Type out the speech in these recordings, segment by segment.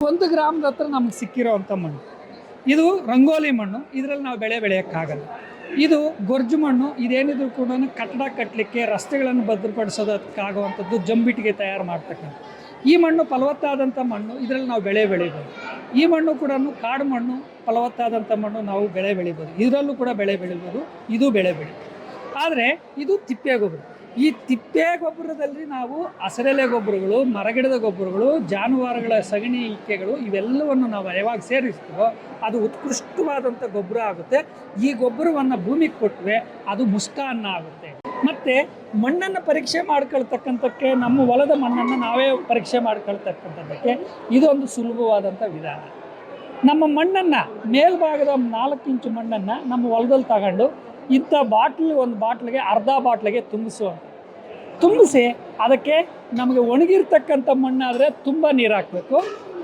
1 ಗ್ರಾಮದ ಹತ್ರ ನಮ್ಗೆ ಸಿಕ್ಕಿರೋವಂಥ ಮಣ್ಣು. ಇದು ರಂಗೋಲಿ ಮಣ್ಣು, ಇದರಲ್ಲಿ ನಾವು ಬೆಳೆ ಬೆಳೆಯೋಕ್ಕಾಗಲ್ಲ. ಇದು ಗೊರ್ಜು ಮಣ್ಣು, ಇದೇನಿದ್ರು ಕೂಡ ಕಟ್ಟಡ ಕಟ್ಟಲಿಕ್ಕೆ, ರಸ್ತೆಗಳನ್ನು ಭದ್ರಪಡಿಸೋದಕ್ಕಾಗುವಂಥದ್ದು ಜಂಬಿಟ್ಟಿಗೆ ತಯಾರು ಮಾಡ್ತಕ್ಕಂಥ ಈ ಮಣ್ಣು ಫಲವತ್ತಾದಂಥ ಮಣ್ಣು, ಇದರಲ್ಲಿ ನಾವು ಬೆಳೆ ಬೆಳಿಬೋದು. ಈ ಮಣ್ಣು ಕೂಡ ಕಾಡು ಮಣ್ಣು, ಫಲವತ್ತಾದಂಥ ಮಣ್ಣು, ನಾವು ಬೆಳೆ ಬೆಳಿಬೋದು. ಇದರಲ್ಲೂ ಕೂಡ ಬೆಳೆ ಬೆಳಿಬೋದು, ಇದು ಬೆಳೆ ಬೆಳಿಬೋದು. ಆದರೆ ಇದು ತಿಪ್ಪೆ ಗೊಬ್ಬರ. ಈ ತಿಪ್ಪೆ ಗೊಬ್ಬರದಲ್ಲಿ ನಾವು ಹಸಿರೆಲೆ ಗೊಬ್ಬರಗಳು, ಮರಗಿಡದ ಗೊಬ್ಬರಗಳು, ಜಾನುವಾರುಗಳ ಸಗಣಿ ಇಕ್ಕೆಗಳು ಇವೆಲ್ಲವನ್ನು ನಾವು ಯಾವಾಗ ಸೇರಿಸ್ತೀವೋ ಅದು ಉತ್ಕೃಷ್ಟವಾದಂಥ ಗೊಬ್ಬರ ಆಗುತ್ತೆ. ಈ ಗೊಬ್ಬರವನ್ನು ಭೂಮಿಗೆ ಕೊಟ್ಟರೆ ಅದು ಮುಷ್ಟಾನ್ನ ಆಗುತ್ತೆ. ಮತ್ತು ಮಣ್ಣನ್ನು ಪರೀಕ್ಷೆ ಮಾಡ್ಕೊಳ್ತಕ್ಕಂಥಕ್ಕೆ, ನಮ್ಮ ಹೊಲದ ಮಣ್ಣನ್ನು ನಾವೇ ಪರೀಕ್ಷೆ ಮಾಡ್ಕೊಳ್ತಕ್ಕಂಥದ್ದಕ್ಕೆ ಇದೊಂದು ಸುಲಭವಾದಂಥ ವಿಧಾನ. ನಮ್ಮ ಮಣ್ಣನ್ನು ಮೇಲ್ಭಾಗದ 4 ಇಂಚು ಮಣ್ಣನ್ನು ನಮ್ಮ ಹೊಲದಲ್ಲಿ ತಗೊಂಡು ಇಂಥ ಒಂದು ಬಾಟ್ಲಿಗೆ ಅರ್ಧ ಬಾಟ್ಲಿಗೆ ತುಂಬಿಸಿ ಅದಕ್ಕೆ ನಮಗೆ ಒಣಗಿರ್ತಕ್ಕಂಥ ಮಣ್ಣಾದರೆ ತುಂಬ ನೀರು ಹಾಕಬೇಕು.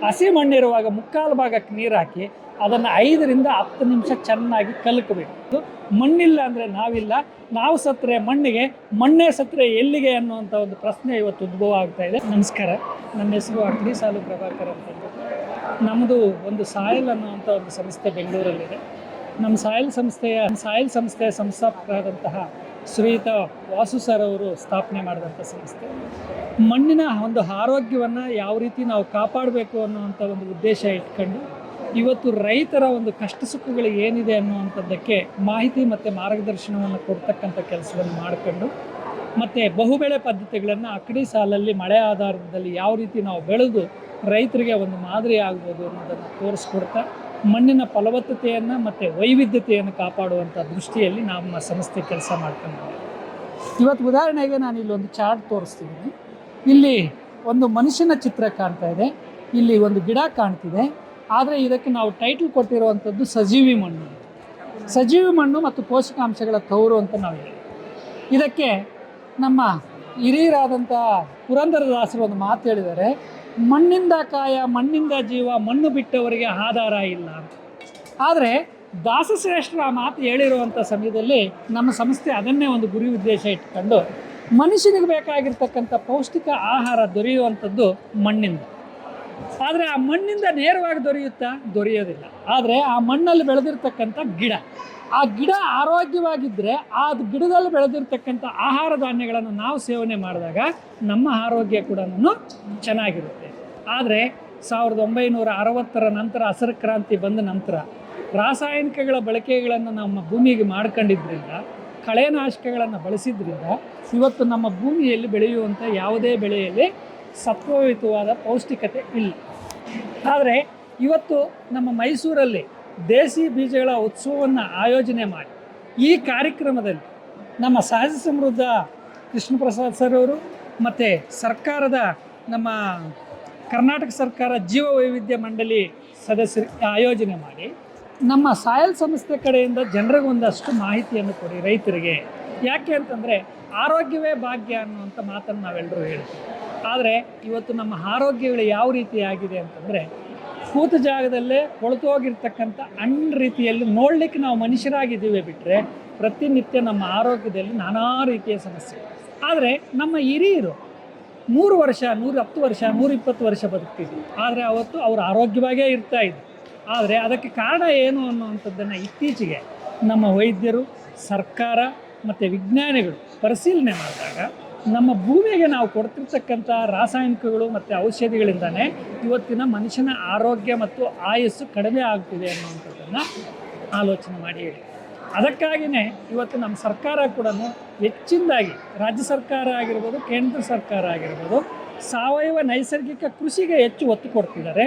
ಹಸಿ ಮಣ್ಣಿರುವಾಗ 3/4 ಭಾಗಕ್ಕೆ ನೀರು ಹಾಕಿ ಅದನ್ನು 5 ರಿಂದ 10 ನಿಮಿಷ ಚೆನ್ನಾಗಿ ಕಲಕಬೇಕು. ಮಣ್ಣಿಲ್ಲ ಅಂದರೆ ನಾವಿಲ್ಲ, ನಾವು ಸತ್ತರೆ ಮಣ್ಣಿಗೆ, ಮಣ್ಣೇ ಸತ್ತರೆ ಎಲ್ಲಿಗೆ ಅನ್ನುವಂಥ ಒಂದು ಪ್ರಶ್ನೆ ಇವತ್ತು ಉದ್ಭವ ಆಗ್ತಾ ಇದೆ. ನಮಸ್ಕಾರ, ನನ್ನ ಹೆಸರು ಅಕ್ಡಿ ಸಾಲು ಪ್ರಭಾಕರ್ ಅಂತಂದು. ನಮ್ಮದು ಒಂದು ಸಾಯಿಲ್ ಅನ್ನುವಂಥ ಒಂದು ಸಂಸ್ಥೆ ಬೆಂಗಳೂರಲ್ಲಿದೆ. ನಮ್ಮ ಸಾಯಿಲ್ ಸಂಸ್ಥೆಯ ಸಂಸ್ಥಾಪಕರಾದಂತಹ ಶ್ರೀಯುತ ವಾಸು ಸರ್ ಅವರು ಸ್ಥಾಪನೆ ಮಾಡಿದಂಥ ಸಂಸ್ಥೆ. ಮಣ್ಣಿನ ಒಂದು ಆರೋಗ್ಯವನ್ನು ಯಾವ ರೀತಿ ನಾವು ಕಾಪಾಡಬೇಕು ಅನ್ನುವಂಥ ಒಂದು ಉದ್ದೇಶ ಇಟ್ಕೊಂಡು ಇವತ್ತು ರೈತರ ಒಂದು ಕಷ್ಟ ಸುಖಗಳು ಏನಿದೆ ಅನ್ನುವಂಥದ್ದಕ್ಕೆ ಮಾಹಿತಿ ಮತ್ತು ಮಾರ್ಗದರ್ಶನವನ್ನು ಕೊಡ್ತಕ್ಕಂಥ ಕೆಲಸವನ್ನು ಮಾಡಿಕೊಂಡು, ಮತ್ತು ಬಹುಬೆಳೆ ಪದ್ಧತಿಗಳನ್ನು ಅಕ್ಕಡಿ ಸಾಲಲ್ಲಿ ಮಳೆ ಆಧಾರದಲ್ಲಿ ಯಾವ ರೀತಿ ನಾವು ಬೆಳೆದು ರೈತರಿಗೆ ಒಂದು ಮಾದರಿ ಆಗ್ಬೋದು ಅನ್ನೋದನ್ನು ತೋರಿಸ್ಕೊಡ್ತಾ ಮಣ್ಣಿನ ಫಲವತ್ತತೆಯನ್ನು ಮತ್ತು ವೈವಿಧ್ಯತೆಯನ್ನು ಕಾಪಾಡುವಂಥ ದೃಷ್ಟಿಯಲ್ಲಿ ನಮ್ಮ ಸಂಸ್ಥೆ ಕೆಲಸ ಮಾಡ್ಕೊಂಡಿದ್ದೀವಿ. ಇವತ್ತು ಉದಾಹರಣೆಗೆ ನಾನು ಇಲ್ಲೊಂದು ಚಾರ್ಟ್ ತೋರಿಸ್ತಿದ್ದೀನಿ. ಇಲ್ಲಿ ಒಂದು ಮನುಷ್ಯನ ಚಿತ್ರ ಕಾಣ್ತಾ ಇದೆ, ಇಲ್ಲಿ ಒಂದು ಗಿಡ ಕಾಣ್ತಿದೆ. ಆದರೆ ಇದಕ್ಕೆ ನಾವು ಟೈಟಲ್ ಕೊಟ್ಟಿರುವಂಥದ್ದು ಸಜೀವಿ ಮಣ್ಣು. ಸಜೀವಿ ಮಣ್ಣು ಮತ್ತು ಪೋಷಕಾಂಶಗಳ ತವರು ಅಂತ ನಾವು ಹೇಳಿ. ಇದಕ್ಕೆ ನಮ್ಮ ಹಿರಿಯರಾದಂಥ ಪುರಂದರದಾಸರು ಒಂದು ಮಾತು ಹೇಳಿದ್ದಾರೆ, ಮಣ್ಣಿಂದ ಕಾಯ ಮಣ್ಣಿಂದ ಜೀವ, ಮಣ್ಣು ಬಿಟ್ಟವರಿಗೆ ಆಧಾರ ಇಲ್ಲ ಅಂತ. ಆದರೆ ದಾಸಶ್ರೇಷ್ಠರ ಆ ಮಾತು ಹೇಳಿರುವಂಥ ಸಮಯದಲ್ಲಿ ನಮ್ಮ ಸಂಸ್ಥೆ ಅದನ್ನೇ ಒಂದು ಗುರಿ ಉದ್ದೇಶ ಇಟ್ಕೊಂಡು ಮನುಷ್ಯನಿಗೆ ಬೇಕಾಗಿರ್ತಕ್ಕಂಥ ಪೌಷ್ಟಿಕ ಆಹಾರ ದೊರೆಯುವಂಥದ್ದು ಮಣ್ಣಿಂದ. ಆದರೆ ಆ ಮಣ್ಣಿಂದ ನೇರವಾಗಿ ದೊರೆಯೋದಿಲ್ಲ. ಆದರೆ ಆ ಮಣ್ಣಲ್ಲಿ ಬೆಳೆದಿರ್ತಕ್ಕಂಥ ಗಿಡ, ಆ ಗಿಡ ಆರೋಗ್ಯವಾಗಿದ್ದರೆ ಆ ಗಿಡದಲ್ಲಿ ಬೆಳೆದಿರ್ತಕ್ಕಂಥ ಆಹಾರ ಧಾನ್ಯಗಳನ್ನು ನಾವು ಸೇವನೆ ಮಾಡಿದಾಗ ನಮ್ಮ ಆರೋಗ್ಯ ಕೂಡ ಚೆನ್ನಾಗಿರುತ್ತೆ. ಆದರೆ 1960ರ ನಂತರ, ಹಸಿರು ಕ್ರಾಂತಿ ಬಂದ ನಂತರ ರಾಸಾಯನಿಕಗಳ ಬಳಕೆಗಳನ್ನು ನಮ್ಮ ಭೂಮಿಗೆ ಮಾಡ್ಕೊಂಡಿದ್ದರಿಂದ, ಕಳೆನಾಶಕಗಳನ್ನು ಬಳಸಿದ್ರಿಂದ ಇವತ್ತು ನಮ್ಮ ಭೂಮಿಯಲ್ಲಿ ಬೆಳೆಯುವಂಥ ಯಾವುದೇ ಬೆಳೆಯಲ್ಲಿ ಸತ್ವಯುತವಾದ ಪೌಷ್ಟಿಕತೆ ಇಲ್ಲ. ಆದರೆ ಇವತ್ತು ನಮ್ಮ ಮೈಸೂರಲ್ಲಿ ದೇಸಿ ಬೀಜಗಳ ಉತ್ಸವವನ್ನು ಆಯೋಜನೆ ಮಾಡಿ ಈ ಕಾರ್ಯಕ್ರಮದಲ್ಲಿ ನಮ್ಮ ಸಹಜ ಸಮೃದ್ಧ ಕೃಷ್ಣ ಪ್ರಸಾದ್ ಸರ್ ಅವರು ಮತ್ತು ಸರ್ಕಾರದ ನಮ್ಮ ಕರ್ನಾಟಕ ಸರ್ಕಾರ ಜೀವ ವೈವಿಧ್ಯ ಮಂಡಳಿ ಸದಸ್ಯರು ಆಯೋಜನೆ ಮಾಡಿ ನಮ್ಮ ಸಾಯಿಲ್ ಸಂಸ್ಥೆ ಕಡೆಯಿಂದ ಜನರಿಗೆ ಒಂದಷ್ಟು ಮಾಹಿತಿಯನ್ನು ಕೊಡಿ ರೈತರಿಗೆ. ಯಾಕೆ ಅಂತಂದರೆ ಆರೋಗ್ಯವೇ ಭಾಗ್ಯ ಅನ್ನುವಂಥ ಮಾತನ್ನು ನಾವೆಲ್ಲರೂ ಹೇಳ್ತೀವಿ. ಆದರೆ ಇವತ್ತು ನಮ್ಮ ಆರೋಗ್ಯಗಳು ಯಾವ ರೀತಿ ಆಗಿದೆ ಅಂತಂದರೆ, ಕೂತ ಜಾಗದಲ್ಲೇ ಕೊಳೆತು ಹೋಗಿರ್ತಕ್ಕಂಥ ಹಣ್ಣು ರೀತಿಯಲ್ಲಿ ನೋಡಲಿಕ್ಕೆ ನಾವು ಮನುಷ್ಯರಾಗಿದ್ದೀವಿ ಬಿಟ್ಟರೆ ಪ್ರತಿನಿತ್ಯ ನಮ್ಮ ಆರೋಗ್ಯದಲ್ಲಿ ನಾನಾ ರೀತಿಯ ಸಮಸ್ಯೆ. ಆದರೆ ನಮ್ಮ ಹಿರಿಯರು 100 ವರ್ಷ, 110 ವರ್ಷ, 120 ವರ್ಷ ಬದುಕ್ತಿದ್ರು. ಆದರೆ ಅವತ್ತು ಅವರು ಆರೋಗ್ಯವಾಗೇ ಇರ್ತಾಯಿದ್ರು. ಆದರೆ ಅದಕ್ಕೆ ಕಾರಣ ಏನು ಅನ್ನುವಂಥದ್ದನ್ನು ಇತ್ತೀಚೆಗೆ ನಮ್ಮ ವೈದ್ಯರು, ಸರ್ಕಾರ ಮತ್ತು ವಿಜ್ಞಾನಿಗಳು ಪರಿಶೀಲನೆ ಮಾಡಿದಾಗ ನಮ್ಮ ಭೂಮಿಗೆ ನಾವು ಕೊಡ್ತಿರ್ತಕ್ಕಂಥ ರಾಸಾಯನಿಕಗಳು ಮತ್ತು ಔಷಧಿಗಳಿಂದನೇ ಇವತ್ತಿನ ಮನುಷ್ಯನ ಆರೋಗ್ಯ ಮತ್ತು ಆಯಸ್ಸು ಕಡಿಮೆ ಆಗ್ತಿದೆ ಅನ್ನುವಂಥದ್ದನ್ನು ಆಲೋಚನೆ ಮಾಡಿ ಹೇಳಿ. ಅದಕ್ಕಾಗಿಯೇ ಇವತ್ತು ನಮ್ಮ ಸರ್ಕಾರ ಕೂಡ ಹೆಚ್ಚಿನದಾಗಿ ರಾಜ್ಯ ಸರ್ಕಾರ ಆಗಿರ್ಬೋದು, ಕೇಂದ್ರ ಸರ್ಕಾರ ಆಗಿರ್ಬೋದು, ಸಾವಯವ ನೈಸರ್ಗಿಕ ಕೃಷಿಗೆ ಹೆಚ್ಚು ಒತ್ತು ಕೊಡ್ತಿದ್ದಾರೆ.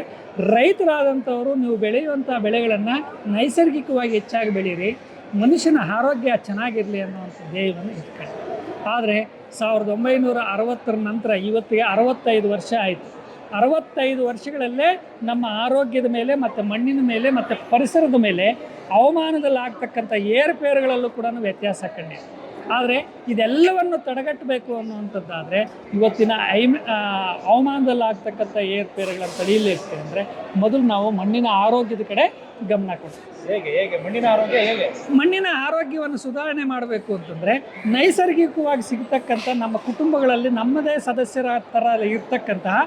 ರೈತರಾದಂಥವರು ನೀವು ಬೆಳೆಯುವಂಥ ಬೆಳೆಗಳನ್ನು ನೈಸರ್ಗಿಕವಾಗಿ ಹೆಚ್ಚಾಗಿ ಬೆಳೀರಿ, ಮನುಷ್ಯನ ಆರೋಗ್ಯ ಚೆನ್ನಾಗಿರಲಿ ಅನ್ನುವಂಥ ಧ್ಯೇಯವನ್ನು ಇಟ್ಕೊಂಡು. ಆದರೆ 1960ರ ನಂತರ ಇವತ್ತಿಗೆ 65 ವರ್ಷ ಆಯಿತು. 65 ವರ್ಷಗಳಲ್ಲೇ ನಮ್ಮ ಆರೋಗ್ಯದ ಮೇಲೆ ಮತ್ತು ಮಣ್ಣಿನ ಮೇಲೆ ಮತ್ತು ಪರಿಸರದ ಮೇಲೆ ಹವಾಮಾನದಲ್ಲಿ ಆಗ್ತಕ್ಕಂಥ ಏರುಪೇರುಗಳಲ್ಲೂ ಕೂಡ ವ್ಯತ್ಯಾಸ ಕಂಡಿದೆ. ಆದರೆ ಇದೆಲ್ಲವನ್ನು ತಡೆಗಟ್ಟಬೇಕು ಅನ್ನುವಂಥದ್ದಾದರೆ ಇವತ್ತಿನ ಹವಾಮಾನದಲ್ಲಿ ಆಗ್ತಕ್ಕಂಥ ಏರುಪೇರುಗಳನ್ನು ತಡೆಯಲಿಕ್ಕೆ ಅಂದರೆ ಮೊದಲು ನಾವು ಮಣ್ಣಿನ ಆರೋಗ್ಯದ ಕಡೆ ಗಮನ ಕೊಡ್ತೀವಿ. ಹೇಗೆ ಮಣ್ಣಿನ ಆರೋಗ್ಯವನ್ನು ಸುಧಾರಣೆ ಮಾಡಬೇಕು ಅಂತಂದರೆ ನೈಸರ್ಗಿಕವಾಗಿ ಸಿಗ್ತಕ್ಕಂಥ ನಮ್ಮ ಕುಟುಂಬಗಳಲ್ಲಿ ನಮ್ಮದೇ ಸದಸ್ಯರ ಥರ ಇರ್ತಕ್ಕಂತಹ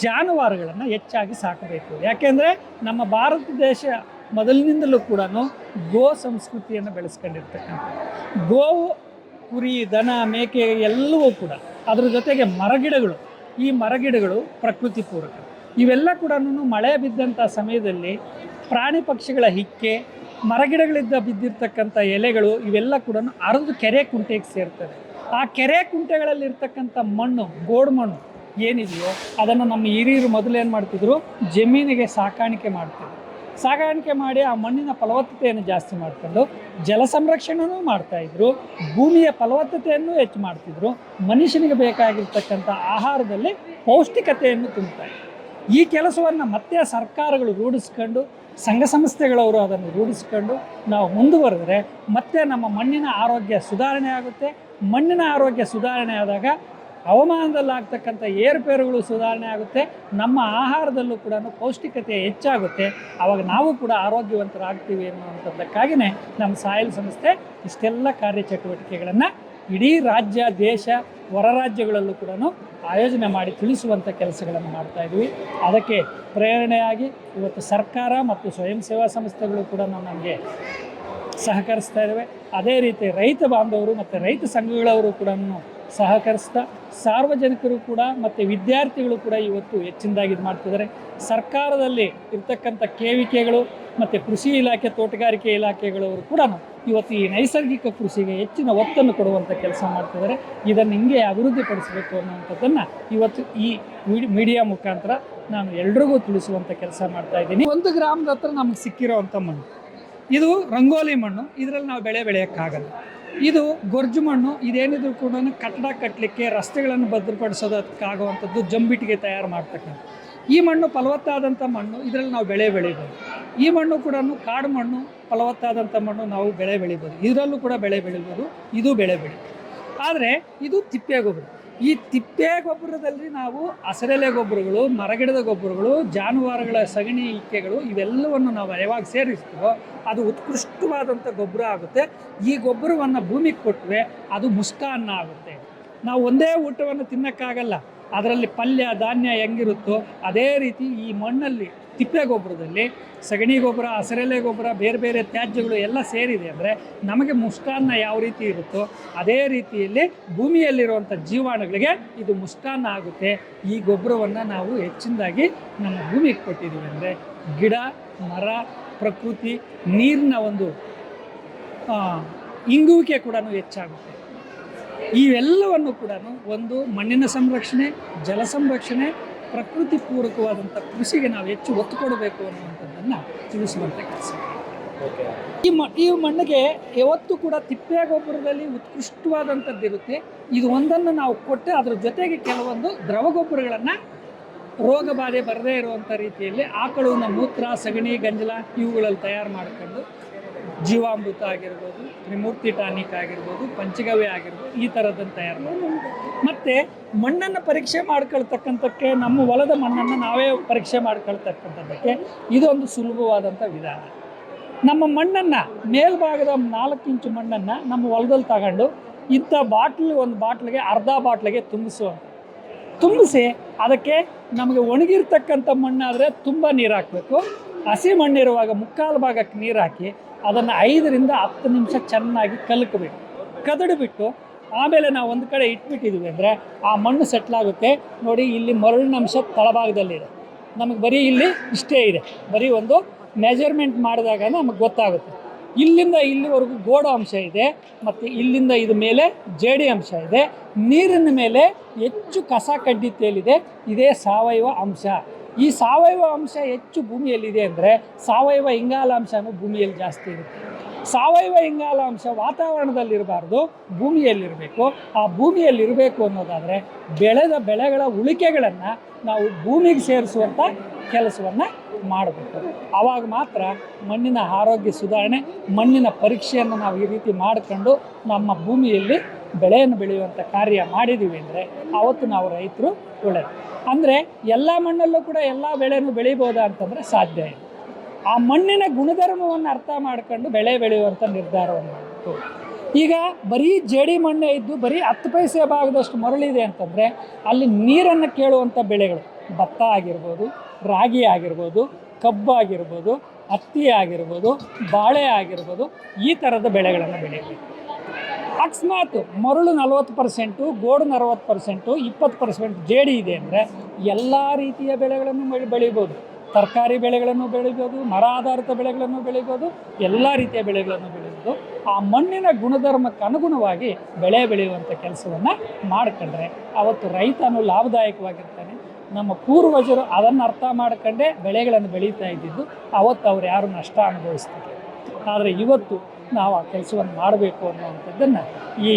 ಜಾನುವಾರುಗಳನ್ನು ಹೆಚ್ಚಾಗಿ ಸಾಕಬೇಕು. ಯಾಕೆಂದರೆ ನಮ್ಮ ಭಾರತ ದೇಶ ಮೊದಲಿನಿಂದಲೂ ಕೂಡ ಗೋ ಸಂಸ್ಕೃತಿಯನ್ನು ಬೆಳೆಸ್ಕೊಂಡಿರ್ತಕ್ಕಂಥ ಗೋವು, ಕುರಿ, ದನ, ಮೇಕೆ ಎಲ್ಲವೂ ಕೂಡ, ಅದರ ಜೊತೆಗೆ ಮರಗಿಡಗಳು, ಈ ಮರಗಿಡಗಳು ಪ್ರಕೃತಿ ಪೂರಕ. ಇವೆಲ್ಲ ಕೂಡ ಮಳೆ ಬಿದ್ದಂಥ ಸಮಯದಲ್ಲಿ ಪ್ರಾಣಿ ಪಕ್ಷಿಗಳ ಹಿಕ್ಕೆ, ಮರಗಿಡಗಳಿಂದ ಬಿದ್ದಿರ್ತಕ್ಕಂಥ ಎಲೆಗಳು ಇವೆಲ್ಲ ಕೂಡ ಹರಿದು ಕೆರೆ ಕುಂಟೆಗೆ ಸೇರ್ತವೆ. ಆ ಕೆರೆ ಕುಂಟೆಗಳಲ್ಲಿರ್ತಕ್ಕಂಥ ಮಣ್ಣು, ಗೋಡು ಮಣ್ಣು ಏನಿದೆಯೋ ಅದನ್ನು ನಮ್ಮ ಹಿರಿಯರು ಮೊದಲೇನು ಮಾಡ್ತಿದ್ರು, ಜಮೀನಿಗೆ ಸಾಕಾಣಿಕೆ ಮಾಡ್ತಿದ್ರು. ಸಾಗಾಣಿಕೆ ಮಾಡಿ ಆ ಮಣ್ಣಿನ ಫಲವತ್ತತೆಯನ್ನು ಜಾಸ್ತಿ ಮಾಡ್ಕೊಂಡು ಜಲ ಸಂರಕ್ಷಣೆಯೂ ಮಾಡ್ತಾಯಿದ್ರು, ಭೂಮಿಯ ಫಲವತ್ತತೆಯನ್ನು ಹೆಚ್ಚು ಮಾಡ್ತಿದ್ರು, ಮನುಷ್ಯನಿಗೆ ಬೇಕಾಗಿರ್ತಕ್ಕಂಥ ಆಹಾರದಲ್ಲಿ ಪೌಷ್ಟಿಕತೆಯನ್ನು ತುಂಬ್ತಾಯಿದ್ರು. ಈ ಕೆಲಸವನ್ನು ಮತ್ತೆ ಸರ್ಕಾರಗಳು ರೂಢಿಸ್ಕೊಂಡು, ಸಂಘ ಸಂಸ್ಥೆಗಳವರು ಅದನ್ನು ರೂಢಿಸ್ಕೊಂಡು ನಾವು ಮುಂದುವರೆದರೆ ಮತ್ತೆ ನಮ್ಮ ಮಣ್ಣಿನ ಆರೋಗ್ಯ ಸುಧಾರಣೆ ಆಗುತ್ತೆ. ಮಣ್ಣಿನ ಆರೋಗ್ಯ ಸುಧಾರಣೆ ಆದಾಗ ಹವಾಮಾನದಲ್ಲಾಗ್ತಕ್ಕಂಥ ಏರುಪೇರುಗಳು ಸುಧಾರಣೆ ಆಗುತ್ತೆ, ನಮ್ಮ ಆಹಾರದಲ್ಲೂ ಕೂಡ ಪೌಷ್ಟಿಕತೆ ಹೆಚ್ಚಾಗುತ್ತೆ. ಆವಾಗ ನಾವು ಕೂಡ ಆರೋಗ್ಯವಂತರಾಗ್ತೀವಿ ಅನ್ನುವಂಥದ್ದಕ್ಕಾಗಿಯೇ ನಮ್ಮ ಸಾಯಿಲ್ ಸಂಸ್ಥೆ ಇಷ್ಟೆಲ್ಲ ಕಾರ್ಯಚಟುವಟಿಕೆಗಳನ್ನು ಇಡೀ ರಾಜ್ಯ, ದೇಶ, ಹೊರ ರಾಜ್ಯಗಳಲ್ಲೂ ಕೂಡ ಆಯೋಜನೆ ಮಾಡಿ ತಿಳಿಸುವಂಥ ಕೆಲಸಗಳನ್ನು ಮಾಡ್ತಾಯಿದ್ವಿ. ಅದಕ್ಕೆ ಪ್ರೇರಣೆಯಾಗಿ ಇವತ್ತು ಸರ್ಕಾರ ಮತ್ತು ಸ್ವಯಂ ಸೇವಾ ಸಂಸ್ಥೆಗಳು ಕೂಡ ನಮಗೆ ಸಹಕರಿಸ್ತಾ ಇದ್ದಾವೆ. ಅದೇ ರೀತಿ ರೈತ ಬಾಂಧವರು ಮತ್ತು ರೈತ ಸಂಘಗಳವರು ಕೂಡ ಸಹಕರಿಸ್ತಾ, ಸಾರ್ವಜನಿಕರು ಕೂಡ ಮತ್ತು ವಿದ್ಯಾರ್ಥಿಗಳು ಕೂಡ ಇವತ್ತು ಹೆಚ್ಚಿನದಾಗಿ ಇದು ಮಾಡ್ತಿದ್ದಾರೆ. ಸರ್ಕಾರದಲ್ಲಿ ಇರ್ತಕ್ಕಂಥ ಕೇವಿಕೆಗಳು ಮತ್ತು ಕೃಷಿ ಇಲಾಖೆ, ತೋಟಗಾರಿಕೆ ಇಲಾಖೆಗಳವರು ಕೂಡ ಇವತ್ತು ಈ ನೈಸರ್ಗಿಕ ಕೃಷಿಗೆ ಹೆಚ್ಚಿನ ಒತ್ತನ್ನು ಕೊಡುವಂಥ ಕೆಲಸ ಮಾಡ್ತಿದ್ದಾರೆ. ಇದನ್ನು ಹಿಂಗೆ ಅಭಿವೃದ್ಧಿಪಡಿಸಬೇಕು ಅನ್ನುವಂಥದ್ದನ್ನು ಇವತ್ತು ಈ ಮೀಡಿಯಾ ಮುಖಾಂತರ ನಾನು ಎಲ್ರಿಗೂ ತಿಳಿಸುವಂಥ ಕೆಲಸ ಮಾಡ್ತಾಯಿದ್ದೀನಿ. 1 ಗ್ರಾಮದ ಹತ್ರ ನಮಗೆ ಸಿಕ್ಕಿರೋವಂಥ ಮಣ್ಣು ಇದು ರಂಗೋಲಿ ಮಣ್ಣು. ಇದರಲ್ಲಿ ನಾವು ಬೆಳೆ ಬೆಳೆಯೋಕ್ಕಾಗಲ್ಲ. ಇದು ಗೊರ್ಜು ಮಣ್ಣು. ಇದೇನಿದ್ರು ಕೂಡ ಕಟ್ಟಡ ಕಟ್ಟಲಿಕ್ಕೆ, ರಸ್ತೆಗಳನ್ನು ಭದ್ರಪಡಿಸೋದಕ್ಕಾಗುವಂಥದ್ದು ಜಂಬಿಟ್ಟಿಗೆ ತಯಾರು ಮಾಡ್ತಕ್ಕಂಥ ಈ ಮಣ್ಣು ಫಲವತ್ತಾದಂಥ ಮಣ್ಣು. ಇದರಲ್ಲಿ ನಾವು ಬೆಳೆ ಬೆಳಿಬೋದು. ಈ ಮಣ್ಣು ಕೂಡ ಕಾಡು ಮಣ್ಣು, ಫಲವತ್ತಾದಂಥ ಮಣ್ಣು, ನಾವು ಬೆಳೆ ಬೆಳಿಬೋದು. ಇದರಲ್ಲೂ ಕೂಡ ಬೆಳೆ ಬೆಳಿಬೋದು, ಇದು ಬೆಳೆ ಬೆಳಿಬೋದು. ಆದರೆ ಇದು ತಿಪ್ಪೆ ಗೊಬ್ಬರ. ಈ ತಿಪ್ಪೆ ಗೊಬ್ಬರದಲ್ಲಿ ನಾವು ಹಸಿರೆಲೆ ಗೊಬ್ಬರಗಳು, ಮರಗಿಡದ ಗೊಬ್ಬರಗಳು, ಜಾನುವಾರುಗಳ ಸಗಣಿ ಇಕ್ಕೆಗಳು ಇವೆಲ್ಲವನ್ನು ನಾವು ಯಾವಾಗ ಸೇರಿಸ್ತೀವೋ ಅದು ಉತ್ಕೃಷ್ಟವಾದಂಥ ಗೊಬ್ಬರ ಆಗುತ್ತೆ. ಈ ಗೊಬ್ಬರವನ್ನು ಭೂಮಿಗೆ ಕೊಟ್ಟರೆ ಅದು ಮುಷ್ಟಾನ್ನ ಆಗುತ್ತೆ. ನಾವು ಒಂದೇ ಊಟವನ್ನು ತಿನ್ನೋಕ್ಕಾಗಲ್ಲ. ಅದರಲ್ಲಿ ಪಲ್ಯ, ಧಾನ್ಯ ಹೆಂಗಿರುತ್ತೋ ಅದೇ ರೀತಿ ಈ ಮಣ್ಣಲ್ಲಿ, ತಿಪ್ಪೆ ಗೊಬ್ಬರದಲ್ಲಿ ಸಗಣಿ ಗೊಬ್ಬರ, ಹಸಿರೆಲೆ ಗೊಬ್ಬರ, ಬೇರೆ ಬೇರೆ ತ್ಯಾಜ್ಯಗಳು ಎಲ್ಲ ಸೇರಿದೆ ಅಂದರೆ ನಮಗೆ ಮುಷ್ಟಾನ್ನ ಯಾವ ರೀತಿ ಇರುತ್ತೋ ಅದೇ ರೀತಿಯಲ್ಲಿ ಭೂಮಿಯಲ್ಲಿರುವಂಥ ಜೀವಾಣುಗಳಿಗೆ ಇದು ಮುಷ್ಟಾನ್ನ ಆಗುತ್ತೆ. ಈ ಗೊಬ್ಬರವನ್ನು ನಾವು ಹೆಚ್ಚಿನದಾಗಿ ನಮ್ಮ ಭೂಮಿಗೆ ಕೊಟ್ಟಿದ್ದೀವಿ ಅಂದರೆ ಗಿಡ, ಮರ, ಪ್ರಕೃತಿ, ನೀರಿನ ಒಂದು ಇಂಗುವಿಕೆ ಕೂಡ ಹೆಚ್ಚಾಗುತ್ತೆ. ಇವೆಲ್ಲವನ್ನು ಕೂಡ ಒಂದು ಮಣ್ಣಿನ ಸಂರಕ್ಷಣೆ, ಜಲ ಸಂರಕ್ಷಣೆ, ಪ್ರಕೃತಿ ಪೂರಕವಾದಂಥ ಕೃಷಿಗೆ ನಾವು ಹೆಚ್ಚು ಒತ್ತು ಕೊಡಬೇಕು ಅನ್ನುವಂಥದ್ದನ್ನು ತಿಳಿಸುವಂಥ ಕೆಲಸ. ಈ ಮಣ್ಣಿಗೆ ಯಾವತ್ತೂ ಕೂಡ ತಿಪ್ಪೆ ಗೊಬ್ಬರದಲ್ಲಿ ಉತ್ಕೃಷ್ಟವಾದಂಥದ್ದು ಇರುತ್ತೆ. ಇದು ಒಂದನ್ನು ನಾವು ಕೊಟ್ಟು ಅದರ ಜೊತೆಗೆ ಕೆಲವೊಂದು ದ್ರವ ಗೊಬ್ಬರಗಳನ್ನು ರೋಗ ಬಾಧೆ ಬರದೇ ಇರುವಂಥ ರೀತಿಯಲ್ಲಿ ಆಕಳುವಿನ ಮೂತ್ರ, ಸಗಣಿ, ಗಂಜಲ ಇವುಗಳಲ್ಲಿ ತಯಾರು ಮಾಡಿಕೊಂಡು ಜೀವಾಮೃತ ಆಗಿರ್ಬೋದು, ತ್ರಿಮೂರ್ತಿ ಟಾನಿಕ್ ಆಗಿರ್ಬೋದು, ಪಂಚಗವ್ಯ ಆಗಿರ್ಬೋದು, ಈ ಥರದ್ದನ್ನು ತಯಾರು ಮಾಡ್ಬೋದು. ಮತ್ತು ಮಣ್ಣನ್ನು ಪರೀಕ್ಷೆ ಮಾಡ್ಕೊಳ್ತಕ್ಕಂಥಕ್ಕೆ, ನಮ್ಮ ಹೊಲದ ಮಣ್ಣನ್ನು ನಾವೇ ಪರೀಕ್ಷೆ ಮಾಡ್ಕೊಳ್ತಕ್ಕಂಥದ್ದಕ್ಕೆ ಇದೊಂದು ಸುಲಭವಾದಂಥ ವಿಧಾನ. ನಮ್ಮ ಮಣ್ಣನ್ನು, ಮೇಲ್ಭಾಗದ 4 ಇಂಚು ಮಣ್ಣನ್ನು ನಮ್ಮ ಹೊಲದಲ್ಲಿ ತಗೊಂಡು ಇಂಥ ಒಂದು ಬಾಟ್ಲಿಗೆ ಅರ್ಧ ಬಾಟ್ಲಿಗೆ ತುಂಬಿಸಿ ಅದಕ್ಕೆ ನಮಗೆ ಒಣಗಿರ್ತಕ್ಕಂಥ ಮಣ್ಣಾದರೆ ತುಂಬ ನೀರು ಹಾಕಬೇಕು. ಹಸಿ ಮಣ್ಣಿರುವಾಗ 3/4 ಭಾಗಕ್ಕೆ ನೀರು ಹಾಕಿ ಅದನ್ನು 5 ರಿಂದ 10 ನಿಮಿಷ ಚೆನ್ನಾಗಿ ಕಲಕಬೇಕು. ಕದಡಿಬಿಟ್ಟು ಆಮೇಲೆ ನಾವು ಒಂದು ಕಡೆ ಇಟ್ಬಿಟ್ಟಿದ್ವಿ ಅಂದರೆ ಆ ಮಣ್ಣು ಸೆಟ್ಲಾಗುತ್ತೆ. ನೋಡಿ, ಇಲ್ಲಿ ಮರಳಿನ ಅಂಶ ತಳಭಾಗದಲ್ಲಿದೆ. ನಮಗೆ ಬರೀ ಇಲ್ಲಿ ಇಷ್ಟೇ ಇದೆ. ಬರೀ ಒಂದು ಮೆಜರ್ಮೆಂಟ್ ಮಾಡಿದಾಗ ನಮಗೆ ಗೊತ್ತಾಗುತ್ತೆ. ಇಲ್ಲಿಂದ ಇಲ್ಲಿವರೆಗೂ ಗೋಡು ಅಂಶ ಇದೆ ಮತ್ತು ಇಲ್ಲಿಂದ ಇದು ಮೇಲೆ ಜೇಡಿ ಅಂಶ ಇದೆ. ನೀರಿನ ಮೇಲೆ ಹೆಚ್ಚು ಕಸ ಕಡ್ಡಿ ತೇಲಿದೆ. ಇದೇ ಸಾವಯವ ಅಂಶ. ಈ ಸಾವಯವ ಅಂಶ ಹೆಚ್ಚು ಭೂಮಿಯಲ್ಲಿದೆ ಅಂದರೆ ಸಾವಯವ ಇಂಗಾಲಾಂಶನೂ ಭೂಮಿಯಲ್ಲಿ ಜಾಸ್ತಿ ಇರುತ್ತೆ. ಸಾವಯವ ಇಂಗಾಲಾಂಶ ವಾತಾವರಣದಲ್ಲಿರಬಾರ್ದು, ಭೂಮಿಯಲ್ಲಿರಬೇಕು. ಆ ಭೂಮಿಯಲ್ಲಿರಬೇಕು ಅನ್ನೋದಾದರೆ ಬೆಳೆಗಳ ಉಳಿಕೆಗಳನ್ನು ನಾವು ಭೂಮಿಗೆ ಸೇರಿಸುವಂಥ ಕೆಲಸವನ್ನು ಮಾಡಬೇಕು. ಆವಾಗ ಮಾತ್ರ ಮಣ್ಣಿನ ಆರೋಗ್ಯ ಸುಧಾರಣೆ, ಮಣ್ಣಿನ ಪರೀಕ್ಷೆಯನ್ನು ನಾವು ಈ ರೀತಿ ಮಾಡಿಕೊಂಡು ನಮ್ಮ ಭೂಮಿಯಲ್ಲಿ ಬೆಳೆಯನ್ನು ಬೆಳೆಯುವಂಥ ಕಾರ್ಯ ಮಾಡಿದ್ದೀವಿ ಅಂದರೆ ಆವತ್ತು ನಾವು ರೈತರು ಒಳ್ಳೆಯದು. ಅಂದರೆ ಎಲ್ಲ ಮಣ್ಣಲ್ಲೂ ಕೂಡ ಎಲ್ಲ ಬೆಳೆನೂ ಬೆಳಿಬೋದಾ ಅಂತಂದರೆ ಸಾಧ್ಯ ಇಲ್ಲ. ಆ ಮಣ್ಣಿನ ಗುಣಧರ್ಮವನ್ನು ಅರ್ಥ ಮಾಡ್ಕೊಂಡು ಬೆಳೆ ಬೆಳೆಯುವಂಥ ನಿರ್ಧಾರವನ್ನು ಮಾಡಬೇಕು. ಈಗ ಬರೀ ಜೇಡಿ ಮಣ್ಣೆ ಇದ್ದು ಬರೀ 10 ಪೈಸೆ ಭಾಗದಷ್ಟು ಮರಳಿದೆ ಅಂತಂದರೆ ಅಲ್ಲಿ ನೀರನ್ನು ಕೇಳುವಂಥ ಬೆಳೆಗಳು, ಭತ್ತ ಆಗಿರ್ಬೋದು, ರಾಗಿ ಆಗಿರ್ಬೋದು, ಕಬ್ಬು ಆಗಿರ್ಬೋದು, ಹತ್ತಿ ಆಗಿರ್ಬೋದು, ಬಾಳೆ ಆಗಿರ್ಬೋದು, ಈ ಥರದ ಬೆಳೆಗಳನ್ನು ಬೆಳೀಬೇಕು. ಅಕಸ್ಮಾತ್ ಮರಳು 40%, ಗೋಡು 40%, 20% ಜೇಡಿ ಇದೆ ಅಂದರೆ ಎಲ್ಲ ರೀತಿಯ ಬೆಳೆಗಳನ್ನು ಬೆಳಿಬೋದು. ತರಕಾರಿ ಬೆಳೆಗಳನ್ನು ಬೆಳಿಬೋದು, ಮರ ಆಧಾರಿತ ಬೆಳೆಗಳನ್ನು ಬೆಳಿಬೋದು, ಎಲ್ಲ ರೀತಿಯ ಬೆಳೆಗಳನ್ನು ಬೆಳಿಬೋದು. ಆ ಮಣ್ಣಿನ ಗುಣಧರ್ಮಕ್ಕೆ ಅನುಗುಣವಾಗಿ ಬೆಳೆ ಬೆಳೆಯುವಂಥ ಕೆಲಸವನ್ನು ಮಾಡಿಕೊಂಡ್ರೆ ಅವತ್ತು ರೈತನು ಲಾಭದಾಯಕವಾಗಿರ್ತಾನೆ. ನಮ್ಮ ಪೂರ್ವಜರು ಅದನ್ನು ಅರ್ಥ ಮಾಡ್ಕೊಂಡೇ ಬೆಳೆಗಳನ್ನು ಬೆಳೀತಾ ಇದ್ದಿದ್ದು, ಅವತ್ತು ಅವ್ರು ಯಾರು ನಷ್ಟ ಅನುಭವಿಸ್ತಾರೆ. ಆದರೆ ಇವತ್ತು ನಾವು ಆ ಕೆಲಸವನ್ನು ಮಾಡಬೇಕು ಅನ್ನುವಂಥದ್ದನ್ನು ಈ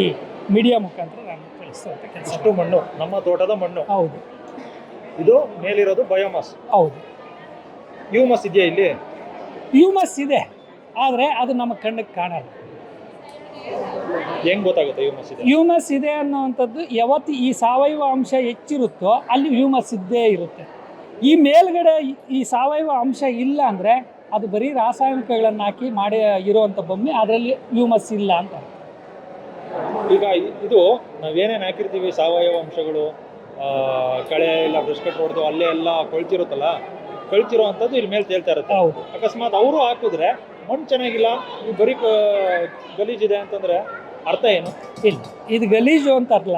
ಮೀಡಿಯಾ ಮುಖಾಂತರ ನಾನು ತಿಳಿಸುವಂಥ ಕೆಲಸ. ಇಷ್ಟು ಮಣ್ಣು ನಮ್ಮ ತೋಟದ ಮಣ್ಣು. ಹೌದು. ಇದು ಮೇಲಿರೋದು ಬಯೋಮಾಸ್. ಹೌದು. ಹ್ಯೂಮಸ್ ಇದೆಯಾ ಇಲ್ಲಿ? ಹ್ಯೂಮಸ್ ಇದೆ, ಆದರೆ ಅದು ನಮ್ಮ ಕಣ್ಣಿಗೆ ಕಾಣಲ್ಲ. ಹೆಂಗ್ ಗೊತ್ತಾಗುತ್ತೆ ಹ್ಯೂಮಸ್ ಇದೆ? ಹ್ಯೂಮಸ್ ಇದೆ ಅನ್ನುವಂಥದ್ದು ಯಾವತ್ತು ಈ ಸಾವಯವ ಅಂಶ ಹೆಚ್ಚಿರುತ್ತೋ ಅಲ್ಲಿ ಹ್ಯೂಮಸ್ ಇದ್ದೇ ಇರುತ್ತೆ. ಈ ಮೇಲ್ಗಡೆ ಈ ಸಾವಯವ ಅಂಶ ಇಲ್ಲ ಅಂದರೆ ಅದು ಬರೀ ರಾಸಾಯನಿಕಗಳನ್ನು ಹಾಕಿ ಮಾಡಿ ಇರುವಂಥ ಭೂಮಿ, ಅದರಲ್ಲಿ ಹ್ಯೂಮಸ್ ಇಲ್ಲ ಅಂತ. ಈಗ ಇದು ನಾವೇನೇನು ಹಾಕಿರ್ತೀವಿ ಸಾವಯವ ಅಂಶಗಳು, ಕಳೆ ಇಲ್ಲ ಬ್ರಷ್ ಕಟ್ ಹೊಡೆದು ಅಲ್ಲೇ ಎಲ್ಲ ಕೊಳ್ತಿರುತ್ತಲ್ಲ, ಕಳ್ತಿರೋ ಅಂಥದ್ದು ಇಲ್ಲಿ ಮೇಲೆ ತೇಲ್ತಾ ಇರುತ್ತೆ. ಹೌದು. ಅಕಸ್ಮಾತ್ ಅವರು ಹಾಕಿದ್ರೆ ಮಣ್ಣು ಚೆನ್ನಾಗಿಲ್ಲ, ಈ ಬರೀ ಗಲೀಜಿದೆ ಅಂತಂದ್ರೆ ಅರ್ಥ ಏನು? ಇಲ್ಲ, ಇದು ಗಲೀಜು ಅಂತಲ್ಲ.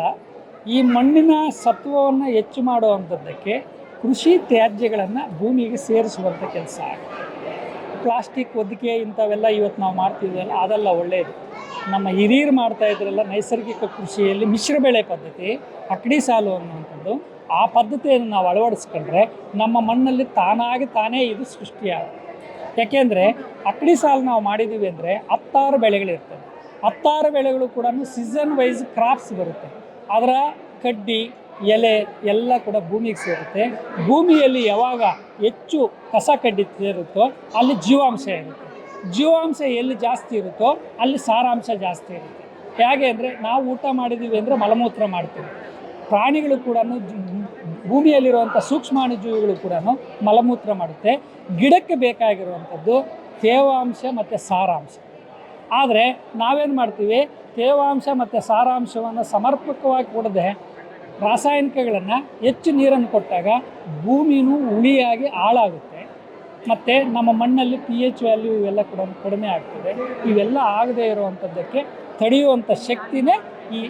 ಈ ಮಣ್ಣಿನ ಸತ್ವವನ್ನು ಹೆಚ್ಚು ಮಾಡುವಂಥದ್ದಕ್ಕೆ ಕೃಷಿ ತ್ಯಾಜ್ಯಗಳನ್ನು ಭೂಮಿಗೆ ಸೇರಿಸುವಂಥ ಕೆಲಸ ಆಗುತ್ತೆ. ಪ್ಲಾಸ್ಟಿಕ್ ಒದ್ದಿಕೆ ಇಂಥವೆಲ್ಲ ಇವತ್ತು ನಾವು ಮಾಡ್ತಿದ್ವಲ್ಲ, ಅದೆಲ್ಲ ಒಳ್ಳೆಯದು. ನಮ್ಮ ಹಿರಿಯರು ಮಾಡ್ತಾ ಇದ್ರಲ್ಲ ನೈಸರ್ಗಿಕ ಕೃಷಿಯಲ್ಲಿ ಮಿಶ್ರ ಬೆಳೆ ಪದ್ಧತಿ, ಅಕ್ಕಡಿ ಸಾಲು ಅನ್ನುವಂಥದ್ದು, ಆ ಪದ್ಧತಿಯನ್ನು ನಾವು ಅಳವಡಿಸ್ಕೊಂಡ್ರೆ ನಮ್ಮ ಮಣ್ಣಲ್ಲಿ ತಾನೇ ಇದು ಸೃಷ್ಟಿಯಾಗುತ್ತೆ. ಯಾಕೆಂದರೆ ಅಕ್ಕಡಿ ಸಾಲು ನಾವು ಮಾಡಿದ್ದೀವಿ ಅಂದರೆ 16 ಬೆಳೆಗಳಿರ್ತವೆ. 16 ಬೆಳೆಗಳು ಕೂಡ ಸೀಸನ್ ವೈಸ್ ಕ್ರಾಪ್ಸ್ ಬರುತ್ತೆ. ಅದರ ಕಡ್ಡಿ ಎಲೆ ಎಲ್ಲ ಕೂಡ ಭೂಮಿಗೆ ಸೇರುತ್ತೆ. ಭೂಮಿಯಲ್ಲಿ ಯಾವಾಗ ಹೆಚ್ಚು ಕಸ ಕಡ್ಡಿ ಸೇರುತ್ತೋ ಅಲ್ಲಿ ಜೀವಾಂಶ ಇರುತ್ತೆ. ಜೀವಾಂಶ ಎಲ್ಲಿ ಜಾಸ್ತಿ ಇರುತ್ತೋ ಅಲ್ಲಿ ಸಾರಾಂಶ ಜಾಸ್ತಿ ಇರುತ್ತೆ. ಹೇಗೆ ಅಂದರೆ ನಾವು ಊಟ ಮಾಡಿದ್ದೀವಿ ಅಂದರೆ ಮಲಮೂತ್ರ ಮಾಡ್ತೀವಿ. ಪ್ರಾಣಿಗಳು ಕೂಡ ಭೂಮಿಯಲ್ಲಿರುವಂಥ ಸೂಕ್ಷ್ಮಾಣುಜೀವಿಗಳು ಕೂಡ ಮಲಮೂತ್ರ ಮಾಡುತ್ತೆ. ಗಿಡಕ್ಕೆ ಬೇಕಾಗಿರುವಂಥದ್ದು ತೇವಾಂಶ ಮತ್ತು ಸಾರಾಂಶ. ಆದರೆ ನಾವೇನು ಮಾಡ್ತೀವಿ, ತೇವಾಂಶ ಮತ್ತು ಸಾರಾಂಶವನ್ನು ಸಮರ್ಪಕವಾಗಿ ಕೊಡದೆ ರಾಸಾಯನಿಕಗಳನ್ನು ಹೆಚ್ಚು ನೀರನ್ನು ಕೊಟ್ಟಾಗ ಭೂಮಿನೂ ಹುಳಿಯಾಗಿ ಹಾಳಾಗುತ್ತೆ. ಮತ್ತು ನಮ್ಮ ಮಣ್ಣಲ್ಲಿ pH ವ್ಯಾಲ್ಯೂ ಇವೆಲ್ಲ ಕೂಡ ಕಡಿಮೆ ಆಗ್ತದೆ. ಇವೆಲ್ಲ ಆಗದೇ ಇರುವಂಥದ್ದಕ್ಕೆ ತಡೆಯುವಂಥ ಶಕ್ತಿನೇ ಈ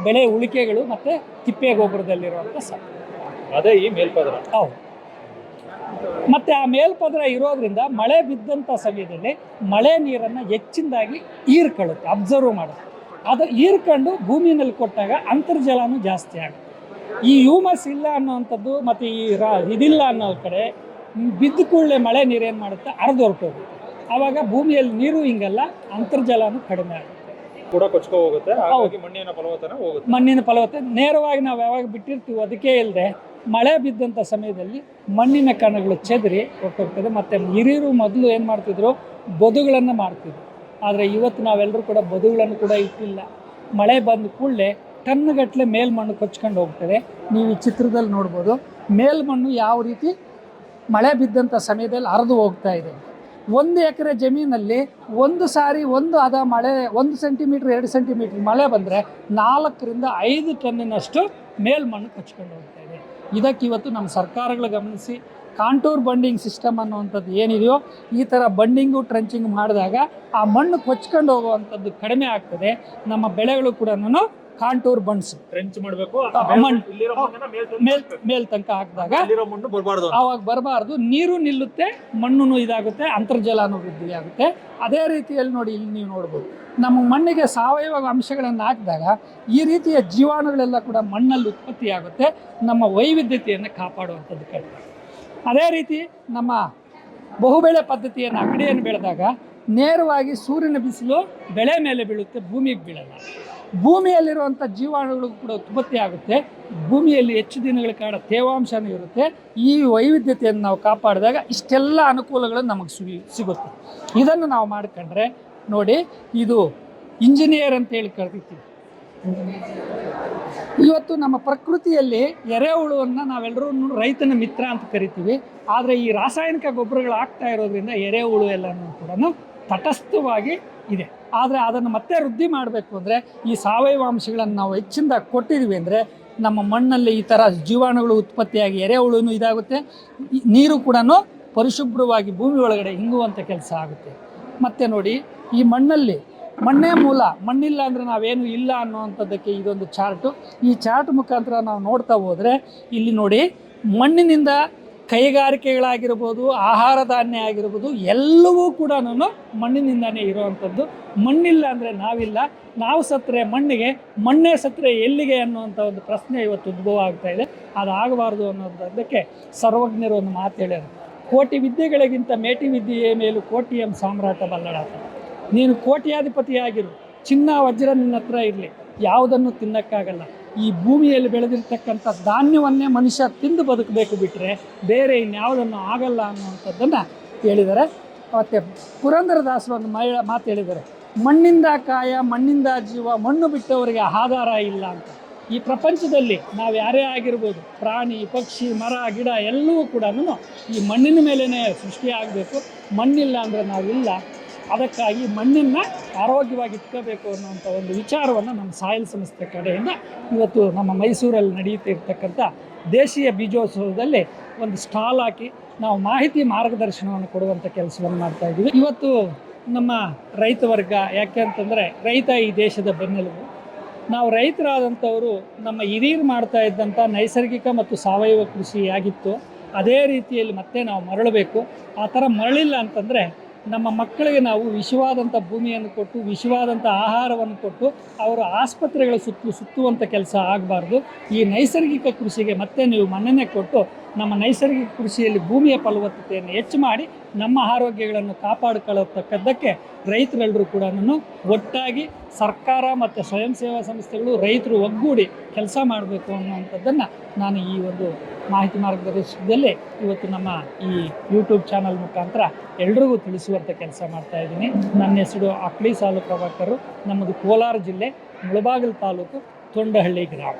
ಬೆಳೆ ಉಳಿಕೆಗಳು ಮತ್ತು ತಿಪ್ಪೆ ಗೊಬ್ಬರದಲ್ಲಿರುವಂಥ ಅದೇ ಈ ಮೇಲ್ಪದರ. ಹೌದು. ಮತ್ತು ಆ ಮೇಲ್ಪದರ ಇರೋದ್ರಿಂದ ಮಳೆ ಬಿದ್ದಂಥ ಸಮಯದಲ್ಲಿ ಮಳೆ ನೀರನ್ನು ಹೆಚ್ಚಿನದಾಗಿ ಹೀರ್ಕೊಳ್ಳುತ್ತೆ, ಅಬ್ಸರ್ವ್ ಮಾಡುತ್ತೆ. ಅದು ಹೀರ್ಕೊಂಡು ಭೂಮಿನಲ್ಲಿ ಕೊಟ್ಟಾಗ ಅಂತರ್ಜಲನೂ ಜಾಸ್ತಿ ಆಗುತ್ತೆ. ಈ ಹ್ಯೂಮಸ್ ಇಲ್ಲ ಅನ್ನೋವಂಥದ್ದು ಮತ್ತು ಇದಿಲ್ಲ ಅನ್ನೋ ಕಡೆ ಬಿದ್ದ ಕೂಡಲೇ ಮಳೆ ನೀರೇನು ಮಾಡುತ್ತೆ, ಹರಿದು ಹೊರಟೋಗುತ್ತೆ. ಆವಾಗ ಭೂಮಿಯಲ್ಲಿ ನೀರು ಹಿಂಗಲ್ಲ, ಅಂತರ್ಜಲನೂ ಕಡಿಮೆ ಆಗುತ್ತೆ, ಕೂಡ ಕೊಚ್ಕೊ ಹೋಗುತ್ತೆ. ಹಾಗಾಗಿ ಮಣ್ಣಿನ ಫಲವತ್ತತೆ ಹೋಗುತ್ತೆ. ಮಣ್ಣಿನ ಫಲವತ್ತತೆ ನೇರವಾಗಿ ನಾವು ಯಾವಾಗ ಬಿಟ್ಟಿರ್ತೀವಿ ಅದಕ್ಕೆ ಇಲ್ಲದೆ ಮಳೆ ಬಿದ್ದಂಥ ಸಮಯದಲ್ಲಿ ಮಣ್ಣಿನ ಕಣಗಳು ಚೆದರಿ ಹೊರಟೋಗ್ತದೆ. ಮತ್ತು ಹಿರಿಯರು ಮೊದಲು ಏನು ಮಾಡ್ತಿದ್ರು, ಬದುಗಳನ್ನು ಮಾಡ್ತಿದ್ರು. ಆದರೆ ಇವತ್ತು ನಾವೆಲ್ಲರೂ ಕೂಡ ಬದುಗಳನ್ನು ಕೂಡ ಇಟ್ಟಿಲ್ಲ. ಮಳೆ ಬಂದ ಕೂಡಲೇ ಟನ್ಗಟ್ಟಲೆ ಮೇಲ್ಮಣ್ಣು ಕೊಚ್ಕೊಂಡು ಹೋಗ್ತದೆ. ನೀವು ಈ ಚಿತ್ರದಲ್ಲಿ ನೋಡ್ಬೋದು ಮೇಲ್ಮಣ್ಣು ಯಾವ ರೀತಿ ಮಳೆ ಬಿದ್ದಂಥ ಸಮಯದಲ್ಲಿ ಹರಿದು ಹೋಗ್ತಾ ಇದೆ. 1 ಎಕರೆ ಜಮೀನಲ್ಲಿ ಒಂದು ಸಾರಿ ಮಳೆ 1 ಸೆಂಟಿಮೀಟ್ರ್ 2 ಸೆಂಟಿಮೀಟ್ರ್ ಮಳೆ ಬಂದರೆ 4 ರಿಂದ 5 ಟನ್ನಿನಷ್ಟು ಮೇಲ್ಮಣ್ಣು ಕೊಚ್ಕೊಂಡು ಹೋಗ್ತಾ ಇದೆ. ಇದಕ್ಕೆ ಇವತ್ತು ನಮ್ಮ ಸರ್ಕಾರಗಳು ಗಮನಿಸಿ ಕಾಂಟೂರ್ ಬಂಡಿಂಗ್ ಸಿಸ್ಟಮ್ ಅನ್ನುವಂಥದ್ದು ಏನಿದೆಯೋ ಈ ಥರ ಬಂಡಿಂಗು ಟ್ರಂಚಿಂಗ್ ಮಾಡಿದಾಗ ಆ ಮಣ್ಣು ಕೊಚ್ಕೊಂಡು ಹೋಗುವಂಥದ್ದು ಕಡಿಮೆ ಆಗ್ತದೆ. ನಮ್ಮ ಬೆಳೆಗಳು ಕೂಡ ಕಾಂಟೂರ್ ಬಂಡ್ಸ್ ಟ್ರೆಂಚ್ ಮಾಡಬೇಕು, ಮೇಲ್ ತನಕ ಹಾಕಿದಾಗ ಬರಬಾರ್ದು, ಆವಾಗ ಬರಬಾರ್ದು. ನೀರು ನಿಲ್ಲುತ್ತೆ, ಮಣ್ಣು ಇದಾಗುತ್ತೆ, ಅಂತರ್ಜಲನೂ ವೃದ್ಧಿ ಆಗುತ್ತೆ. ಅದೇ ರೀತಿಯಲ್ಲಿ ನೋಡಿ ಇಲ್ಲಿ ನೀವು ನೋಡ್ಬೋದು, ನಮ್ಮ ಮಣ್ಣಿಗೆ ಸಾವಯವ ಅಂಶಗಳನ್ನು ಹಾಕಿದಾಗ ಈ ರೀತಿಯ ಜೀವಾಣುಗಳೆಲ್ಲ ಕೂಡ ಮಣ್ಣಲ್ಲಿ ಉತ್ಪತ್ತಿಯಾಗುತ್ತೆ. ನಮ್ಮ ವೈವಿಧ್ಯತೆಯನ್ನು ಕಾಪಾಡುವಂಥದ್ದು ಕಡಿಮೆ. ಅದೇ ರೀತಿ ನಮ್ಮ ಬಹುಬೆಳೆ ಪದ್ಧತಿಯನ್ನು ಅಕ್ಕಡಿಯನ್ನು ಬೆಳೆದಾಗ ನೇರವಾಗಿ ಸೂರ್ಯನ ಬಿಸಿಲು ಬೆಳೆ ಮೇಲೆ ಬೀಳುತ್ತೆ, ಭೂಮಿಗೆ ಬೀಳಲ್ಲ. ಭೂಮಿಯಲ್ಲಿರುವಂಥ ಜೀವಾಣುಗಳು ಕೂಡ ಉತ್ಪತ್ತಿ ಆಗುತ್ತೆ. ಭೂಮಿಯಲ್ಲಿ ಹೆಚ್ಚು ದಿನಗಳ ಕಾಲ ತೇವಾಂಶನೂ ಇರುತ್ತೆ. ಈ ವೈವಿಧ್ಯತೆಯನ್ನು ನಾವು ಕಾಪಾಡಿದಾಗ ಇಷ್ಟೆಲ್ಲ ಅನುಕೂಲಗಳು ನಮಗೆ ಸಿಗುತ್ತೆ. ಇದನ್ನು ನಾವು ಮಾಡ್ಕೊಂಡ್ರೆ ನೋಡಿ, ಇದು ಇಂಜಿನಿಯರ್ ಅಂತೇಳಿ ಕರಿತೀವಿ. ಇವತ್ತು ನಮ್ಮ ಪ್ರಕೃತಿಯಲ್ಲಿ ಎರೆಹುಳುವನ್ನು ನಾವೆಲ್ಲರೂ ರೈತನ ಮಿತ್ರ ಅಂತ ಕರಿತೀವಿ. ಆದರೆ ಈ ರಾಸಾಯನಿಕ ಗೊಬ್ಬರಗಳು ಆಗ್ತಾ ಇರೋದ್ರಿಂದ ಎರೆಹುಳು ಎಲ್ಲನೂ ಕೂಡ ತಟಸ್ಥವಾಗಿ ಇದೆ. ಆದರೆ ಅದನ್ನು ಮತ್ತೆ ವೃದ್ಧಿ ಮಾಡಬೇಕು ಅಂದರೆ ಈ ಸಾವಯವ ಅಂಶಗಳನ್ನು ನಾವು ಹೆಚ್ಚಿನದಾಗಿ ಕೊಟ್ಟಿದ್ದೀವಿ ಅಂದರೆ ನಮ್ಮ ಮಣ್ಣಲ್ಲಿ ಈ ಥರ ಜೀವಾಣುಗಳು ಉತ್ಪತ್ತಿಯಾಗಿ ಎರೆಹುಳುನು ಇದಾಗುತ್ತೆ, ನೀರು ಕೂಡ ಪರಿಶುಭ್ರವಾಗಿ ಭೂಮಿ ಒಳಗಡೆ ಇಂಗುವಂಥ ಕೆಲಸ ಆಗುತ್ತೆ. ಮತ್ತು ನೋಡಿ, ಈ ಮಣ್ಣೇ ಮೂಲ, ಮಣ್ಣಿಲ್ಲ ಅಂದರೆ ನಾವೇನು ಇಲ್ಲ ಅನ್ನುವಂಥದ್ದಕ್ಕೆ ಇದೊಂದು ಚಾರ್ಟು. ಈ ಚಾರ್ಟ್ ಮುಖಾಂತರ ನಾವು ನೋಡ್ತಾ ಹೋದರೆ ಇಲ್ಲಿ ನೋಡಿ, ಮಣ್ಣಿನಿಂದ ಕೈಗಾರಿಕೆಗಳಾಗಿರ್ಬೋದು, ಆಹಾರ ಧಾನ್ಯ ಆಗಿರ್ಬೋದು, ಎಲ್ಲವೂ ಕೂಡ ಮಣ್ಣಿನಿಂದನೇ ಇರುವಂಥದ್ದು. ಮಣ್ಣಿಲ್ಲ ಅಂದರೆ ನಾವಿಲ್ಲ, ನಾವು ಸತ್ತರೆ ಮಣ್ಣಿಗೆ, ಮಣ್ಣೇ ಸತ್ತರೆ ಎಲ್ಲಿಗೆ ಅನ್ನುವಂಥ ಒಂದು ಪ್ರಶ್ನೆ ಇವತ್ತು ಉದ್ಭವ ಆಗ್ತಾ ಇದೆ. ಅದಾಗಬಾರ್ದು ಅನ್ನೋದಕ್ಕೆ ಸರ್ವಜ್ಞರು ಒಂದು ಮಾತು ಹೇಳ್ಯಾರ, ಕೋಟಿ ವಿದ್ಯೆಗಳಿಗಿಂತ ಮೇಟಿ ವಿದ್ಯೆಯೇ ಮೇಲು ಕೋಟಿಯಂ ಸಾಮ್ರಾಟ ಬಲ್ಲಡಾತ. ನೀನು ಕೋಟ್ಯಾಧಿಪತಿಯಾಗಿರು, ಚಿನ್ನ ವಜ್ರ ನಿನ್ನ ಹತ್ರ ಇರಲಿ, ಯಾವುದನ್ನು ತಿನ್ನಕ್ಕಾಗಲ್ಲ. ಈ ಭೂಮಿಯಲ್ಲಿ ಬೆಳೆದಿರ್ತಕ್ಕಂಥ ಧಾನ್ಯವನ್ನೇ ಮನುಷ್ಯ ತಿಂದು ಬದುಕಬೇಕು, ಬಿಟ್ಟರೆ ಬೇರೆ ಇನ್ಯಾವುದನ್ನು ಆಗಲ್ಲ ಅನ್ನುವಂಥದ್ದನ್ನು ಹೇಳಿದ್ದಾರೆ. ಮತ್ತು ಪುರಂದರದಾಸರು ಒಂದು ಮಾತು ಹೇಳಿದ್ದಾರೆ, ಮಣ್ಣಿಂದ ಕಾಯ ಮಣ್ಣಿಂದ ಜೀವ, ಮಣ್ಣು ಬಿಟ್ಟವರಿಗೆ ಆಧಾರ ಇಲ್ಲ ಅಂತ. ಈ ಪ್ರಪಂಚದಲ್ಲಿ ನಾವು ಯಾರೇ ಆಗಿರ್ಬೋದು, ಪ್ರಾಣಿ ಪಕ್ಷಿ ಮರ ಗಿಡ ಎಲ್ಲವೂ ಕೂಡ ಈ ಮಣ್ಣಿನ ಮೇಲೇ ಸೃಷ್ಟಿಯಾಗಬೇಕು. ಮಣ್ಣಿಲ್ಲ ಅಂದರೆ ನಾವಿಲ್ಲ. ಅದಕ್ಕಾಗಿ ಮಣ್ಣನ್ನು ಆರೋಗ್ಯವಾಗಿ ಇಟ್ಕೋಬೇಕು ಅನ್ನುವಂಥ ಒಂದು ವಿಚಾರವನ್ನು ನಮ್ಮ ಸಾಯಿಲ್ ಸಂಸ್ಥೆ ಕಡೆಯಿಂದ ಇವತ್ತು ನಮ್ಮ ಮೈಸೂರಲ್ಲಿ ನಡೆಯುತ್ತಿರ್ತಕ್ಕಂಥ ದೇಶೀಯ ಬೀಜೋತ್ಸವದಲ್ಲಿ ಒಂದು ಸ್ಟಾಲ್ ಹಾಕಿ ನಾವು ಮಾಹಿತಿ ಮಾರ್ಗದರ್ಶನವನ್ನು ಕೊಡುವಂಥ ಕೆಲಸವನ್ನು ಮಾಡ್ತಾಯಿದ್ದೀವಿ. ಇವತ್ತು ನಮ್ಮ ರೈತ ವರ್ಗ, ಯಾಕೆ ಅಂತಂದರೆ ರೈತ ಈ ದೇಶದ ಬೆನ್ನೆಲುಬು. ನಾವು ರೈತರಾದಂಥವರು ನಮ್ಮ ಹಿರಿಯರು ಮಾಡ್ತಾ ಇದ್ದಂಥ ನೈಸರ್ಗಿಕ ಮತ್ತು ಸಾವಯವ ಕೃಷಿ ಆಗಿತ್ತು, ಅದೇ ರೀತಿಯಲ್ಲಿ ಮತ್ತೆ ನಾವು ಮರಳಬೇಕು. ಆ ಥರ ಮರಳಿಲ್ಲ ಅಂತಂದರೆ ನಮ್ಮ ಮಕ್ಕಳಿಗೆ ನಾವು ವಿಷವಾದಂಥ ಭೂಮಿಯನ್ನು ಕೊಟ್ಟು, ವಿಷವಾದಂಥ ಆಹಾರವನ್ನು ಕೊಟ್ಟು ಅವರು ಆಸ್ಪತ್ರೆಗಳ ಸುತ್ತುವಂಥ ಕೆಲಸ ಆಗಬಾರ್ದು. ಈ ನೈಸರ್ಗಿಕ ಕೃಷಿಗೆ ಮತ್ತೆ ನೀವು ಮನ್ನಣೆ ಕೊಟ್ಟು ನಮ್ಮ ನೈಸರ್ಗಿಕ ಕೃಷಿಯಲ್ಲಿ ಭೂಮಿಯ ಫಲವತ್ತತೆಯನ್ನು ಹೆಚ್ಚು ಮಾಡಿ ನಮ್ಮ ಆರೋಗ್ಯಗಳನ್ನು ಕಾಪಾಡಿಕೊಳ್ಳತಕ್ಕದ್ದಕ್ಕೆ ರೈತರೆಲ್ಲರೂ ಕೂಡ ಒಟ್ಟಾಗಿ ಸರ್ಕಾರ ಮತ್ತು ಸ್ವಯಂ ಸೇವಾ ಸಂಸ್ಥೆಗಳು, ರೈತರು ಒಗ್ಗೂಡಿ ಕೆಲಸ ಮಾಡಬೇಕು ಅನ್ನುವಂಥದ್ದನ್ನು ನಾನು ಈ ಒಂದು ಮಾಹಿತಿ ಮಾರ್ಗದರ್ಶನದಲ್ಲಿ ಇವತ್ತು ನಮ್ಮ ಈ ಯೂಟ್ಯೂಬ್ ಚಾನಲ್ ಮುಖಾಂತರ ಎಲ್ರಿಗೂ ತಿಳಿಸುವಂಥ ಕೆಲಸ ಮಾಡ್ತಾಯಿದ್ದೀನಿ. ನನ್ನ ಹೆಸರು ಅಕ್ಲಿ ಸಾಲು ಪ್ರಭಾಕರ್, ನಮ್ಮದು ಕೋಲಾರ ಜಿಲ್ಲೆ ಮುಳಬಾಗಿಲು ತಾಲೂಕು ತೊಂಡಹಳ್ಳಿ ಗ್ರಾಮ.